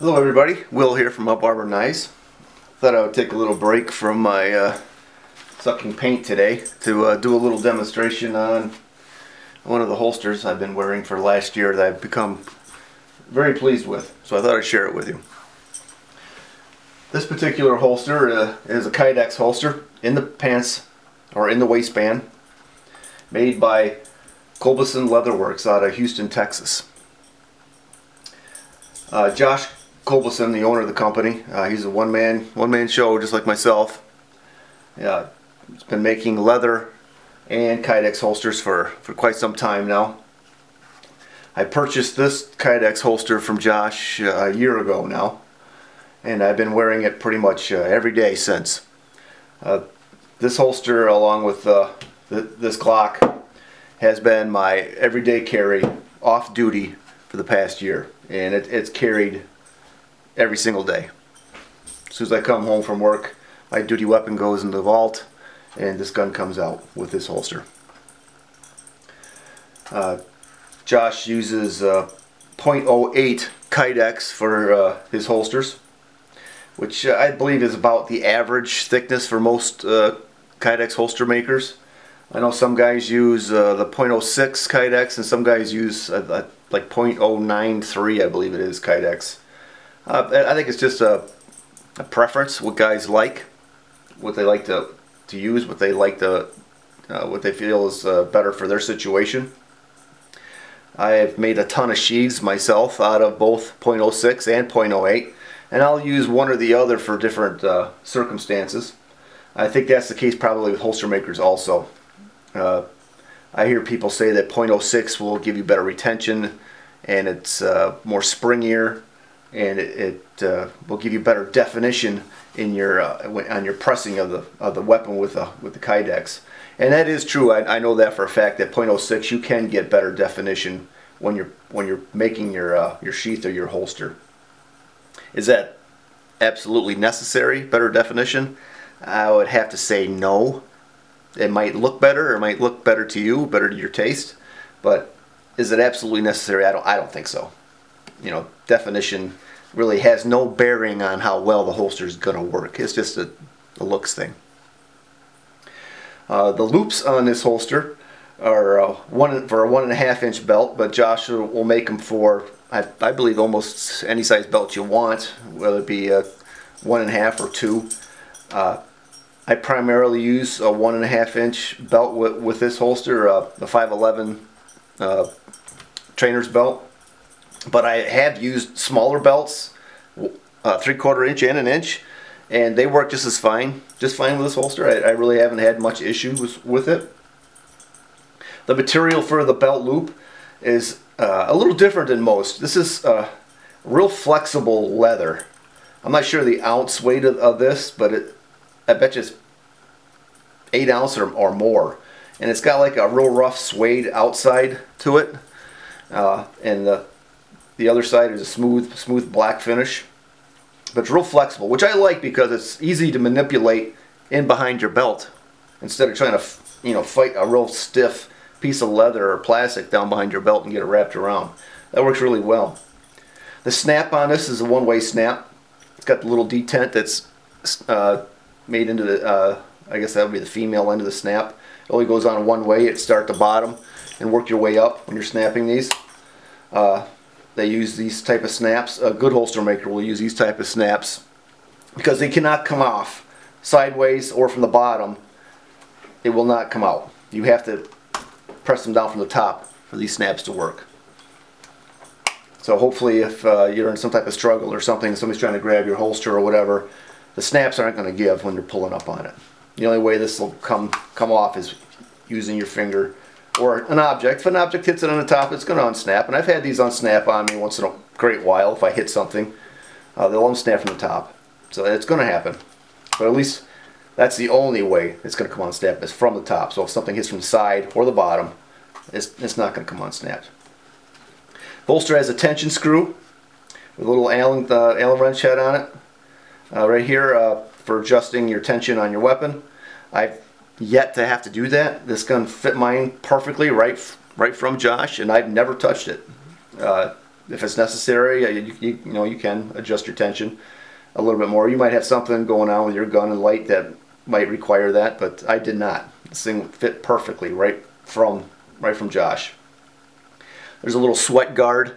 Hello everybody, Will here from Up Arbor Knives. Thought I would take a little break from my sucking paint today to do a little demonstration on one of the holsters I've been wearing for last year that I've become very pleased with. So I thought I'd share it with you. This particular holster is a Kydex holster in the pants or in the waistband, made by Kolbeson Leatherworks out of Houston, Texas. Josh Kolbeson, the owner of the company, he's a one-man show just like myself. He's been making leather and Kydex holsters for quite some time now. I purchased this Kydex holster from Josh a year ago now, and I've been wearing it pretty much every day since. This holster, along with this Glock, has been my everyday carry off duty for the past year, and it's carried every single day. As soon as I come home from work, my duty weapon goes in the vault and this gun comes out with this holster. Josh uses .08 Kydex for his holsters, which I believe is about the average thickness for most Kydex holster makers. I know some guys use the .06 Kydex and some guys use like .093, I believe it is, Kydex. I think it's just a preference, what guys like, what they like to use, what they like to, what they feel is better for their situation. I have made a ton of sheaths myself out of both .06 and .08, and I'll use one or the other for different circumstances. I think that's the case probably with holster makers also. I hear people say that .06 will give you better retention, and it's more springier, and it will give you better definition in your on your pressing of the weapon with the Kydex. And that is true. I know that for a fact that .06 you can get better definition when you're making your sheath or your holster. Is that absolutely necessary, better definition? I would have to say no. It might look better, or it might look better to you, better to your taste, but is it absolutely necessary? I don't think so. You know, definition really has no bearing on how well the holster is going to work. It's just a looks thing. The loops on this holster are for a 1.5 inch belt, but Josh will make them for I believe almost any size belt you want, whether it be a 1.5 or 2. I primarily use a 1.5 inch belt with this holster, the 511 trainer's belt. But I have used smaller belts, 3/4 inch and 1 inch, and they work just fine with this holster. I really haven't had much issues with it. The material for the belt loop is a little different than most. This is real flexible leather. I'm not sure the ounce weight of this, but I bet you it's 8 ounce or more. And it's got like a real rough suede outside to it, and the other side is a smooth black finish. But it's real flexible, which I like because it's easy to manipulate in behind your belt instead of trying to fight a real stiff piece of leather or plastic down behind your belt and get it wrapped around. That works really well. The snap on this is a one-way snap. It's got the little detent that's made into the, I guess that would be the female end of the snap. It only goes on one way. It start to bottom and work your way up when you're snapping these. They use these type of snaps. A good holster maker will use these type of snaps because they cannot come off sideways or from the bottom. It will not come out. You have to press them down from the top for these snaps to work. So hopefully if you're in some type of struggle or something, somebody's trying to grab your holster or whatever, the snaps aren't going to give when you're pulling up on it. The only way this will come off is using your finger or an object. If an object hits it on the top, it's going to unsnap. And I've had these unsnap on me once in a great while. If I hit something, they'll unsnap from the top. So it's going to happen. But at least that's the only way it's going to come unsnapped, is from the top. So if something hits from the side or the bottom, it's not going to come unsnapped. The holster has a tension screw with a little Allen wrench head on it. Right here for adjusting your tension on your weapon. I've yet to have to do that. This gun fit mine perfectly right from Josh, and I've never touched it. if it's necessary, you know, you can adjust your tension a little bit more. You might have something going on with your gun and light that might require that, but I did not. This thing fit perfectly right from Josh. There's a little sweat guard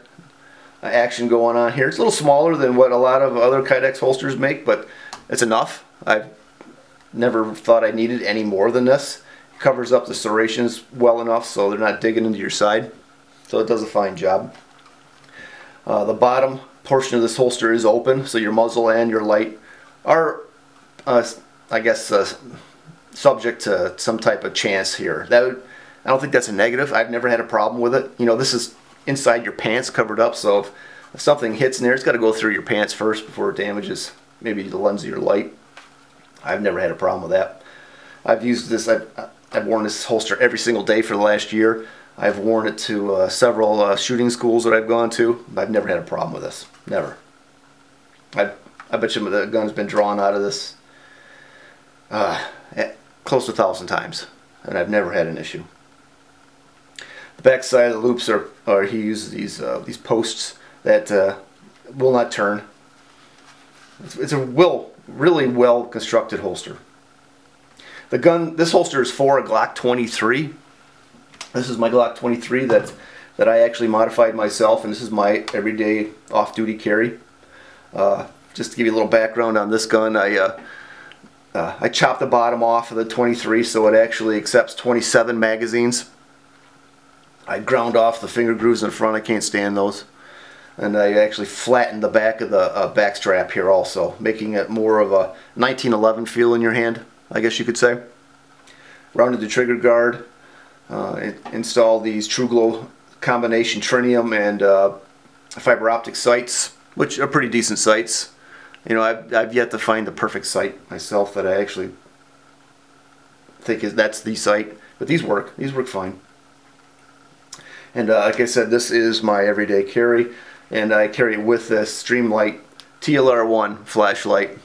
action going on here. It's a little smaller than what a lot of other Kydex holsters make, but it's enough. I've never thought I needed any more than this. It covers up the serrations well enough so they're not digging into your side. So it does a fine job. The bottom portion of this holster is open, so your muzzle and your light are, I guess, subject to some type of chance here. I don't think that's a negative. I've never had a problem with it. You know, this is inside your pants covered up, so if something hits in there, it's got to go through your pants first before it damages maybe the lens of your light. I've never had a problem with that. I've used this, I've worn this holster every single day for the last year. I've worn it to several shooting schools that I've gone to. I've never had a problem with this. Never. I bet you the gun's been drawn out of this close to 1,000 times, and I've never had an issue. The back side of the loops are he uses these posts that will not turn. It's a really well constructed holster. This holster is for a Glock 23. This is my Glock 23 that I actually modified myself, and this is my everyday off-duty carry. Just to give you a little background on this gun, I chopped the bottom off of the 23 so it actually accepts 27 magazines. I ground off the finger grooves in front. I can't stand those. And I actually flattened the back of the back strap here also, making it more of a 1911 feel in your hand, I guess you could say. Rounded the trigger guard, installed these True Glow combination trinium and fiber optic sights, which are pretty decent sights. You know, I've yet to find the perfect sight myself that I actually think that's the sight, but these work. These work fine. And like I said, this is my everyday carry, and I carry it with this Streamlight TLR1 flashlight.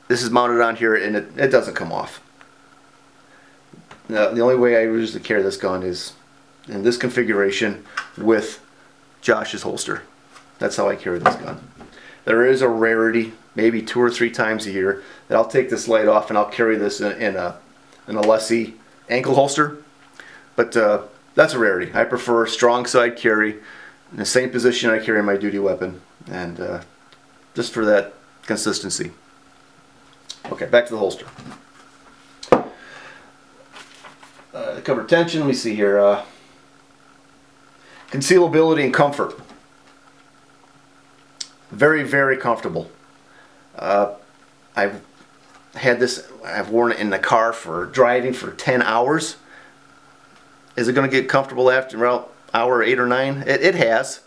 This is mounted on here, and it doesn't come off. Now, the only way I usually carry this gun is in this configuration with Josh's holster. That's how I carry this gun. There is a rarity, maybe 2 or 3 times a year, that I'll take this light off and I'll carry this in a lessee ankle holster. But that's a rarity. I prefer strong side carry in the same position I carry my duty weapon, and just for that consistency. Okay, back to the holster. Cover tension, let me see here. Concealability and comfort. Very, very comfortable. I've worn it in the car for driving for 10 hours. Is it going to get comfortable after about hour 8 or 9? It has.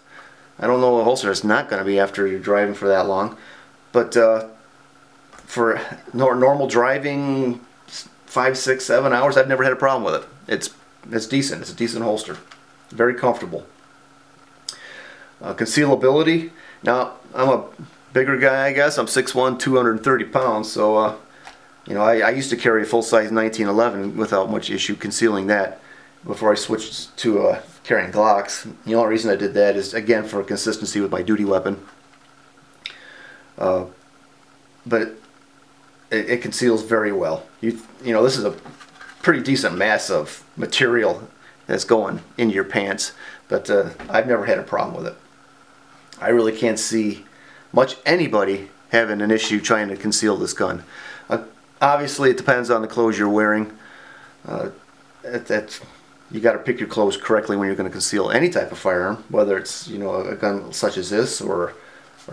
I don't know a holster it's not going to be after you're driving for that long. But for normal driving, 5, 6, 7 hours, I've never had a problem with it. It's decent. It's a decent holster. Very comfortable. Concealability. Now, I'm a bigger guy, I guess. I'm 6'1", 230 pounds. So, you know, I used to carry a full-size 1911 without much issue concealing that before I switched to carrying Glocks. The only reason I did that is, again, for consistency with my duty weapon. But it conceals very well. You know, this is a pretty decent mass of material that's going in your pants, but I've never had a problem with it. I really can't see much anybody having an issue trying to conceal this gun. Obviously, it depends on the clothes you're wearing. You got to pick your clothes correctly when you're going to conceal any type of firearm, whether it's, you know, a gun such as this or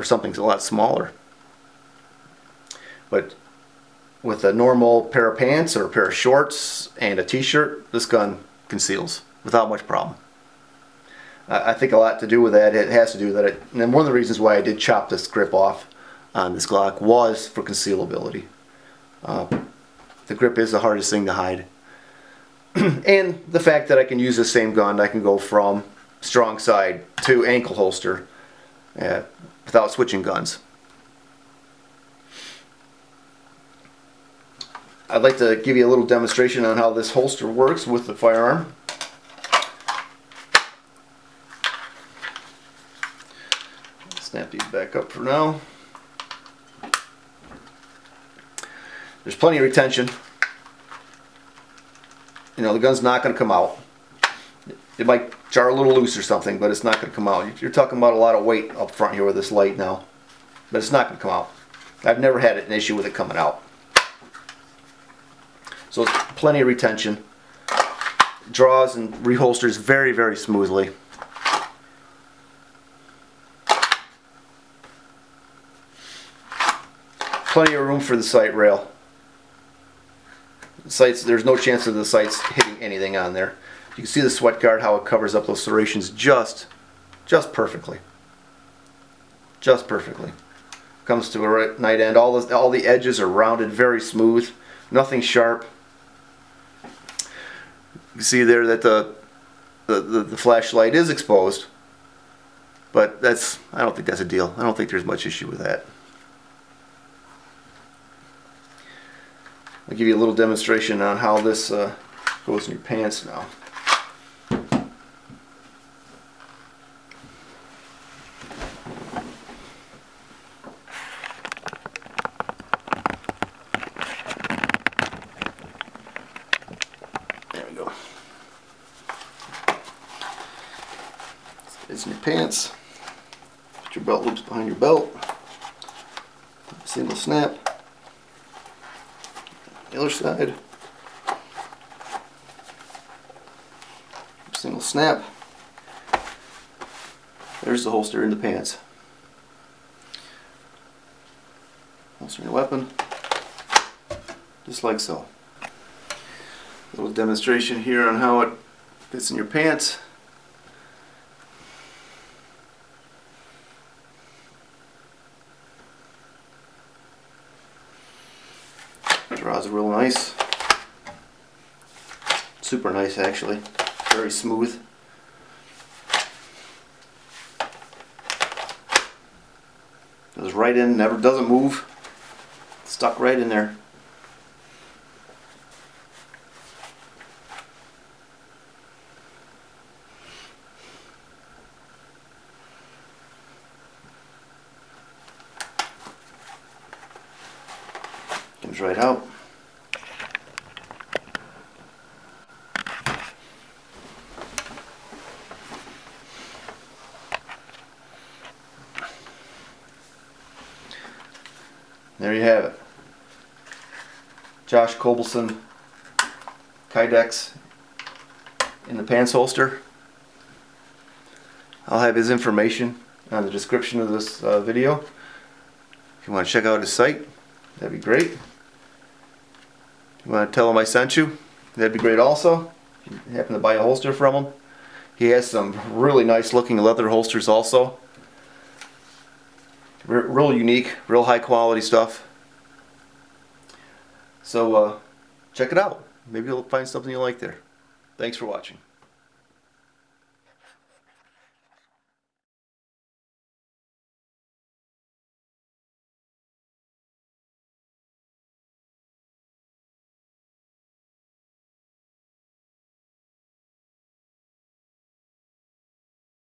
something a lot smaller. But with a normal pair of pants or a pair of shorts and a t-shirt, this gun conceals without much problem. I think a lot to do with that. It has to do with that. And one of the reasons why I did chop this grip off on this Glock was for concealability. The grip is the hardest thing to hide. And the fact that I can use the same gun, I can go from strong side to ankle holster without switching guns. I'd like to give you a little demonstration on how this holster works with the firearm. snap these back up for now. There's plenty of retention. You know, the gun's not going to come out. It might jar a little loose or something, but it's not going to come out. You're talking about a lot of weight up front here with this light now, but it's not going to come out. I've never had an issue with it coming out. So it's plenty of retention. Draws and reholsters very, very smoothly. Plenty of room for the sight rail. The sights, there's no chance of the sights hitting anything on there. You can see the sweat guard, how it covers up those serrations just perfectly. Just perfectly. Comes to a right night end. All the edges are rounded, very smooth, nothing sharp. You can see there that the flashlight is exposed, but I don't think that's a deal. I don't think there's much issue with that. I'll give you a little demonstration on how this goes in your pants now. There we go. It's in your pants. Put your belt loops behind your belt. Single snap. The other side. Single snap. There's the holster in the pants. Holster your weapon. Just like so. A little demonstration here on how it fits in your pants. Draws real nice. Super nice actually. Very smooth. Goes right in, never doesn't move. Stuck right in there. Comes right out. There you have it. Josh Kolbeson Kydex in the pants holster. I'll have his information on the description of this video. If you want to check out his site, that'd be great. If you want to tell him I sent you, that'd be great also. If you happen to buy a holster from him. He has some really nice looking leather holsters also. Real unique, real high quality stuff. So check it out. Maybe you'll find something you like there. Thanks for watching.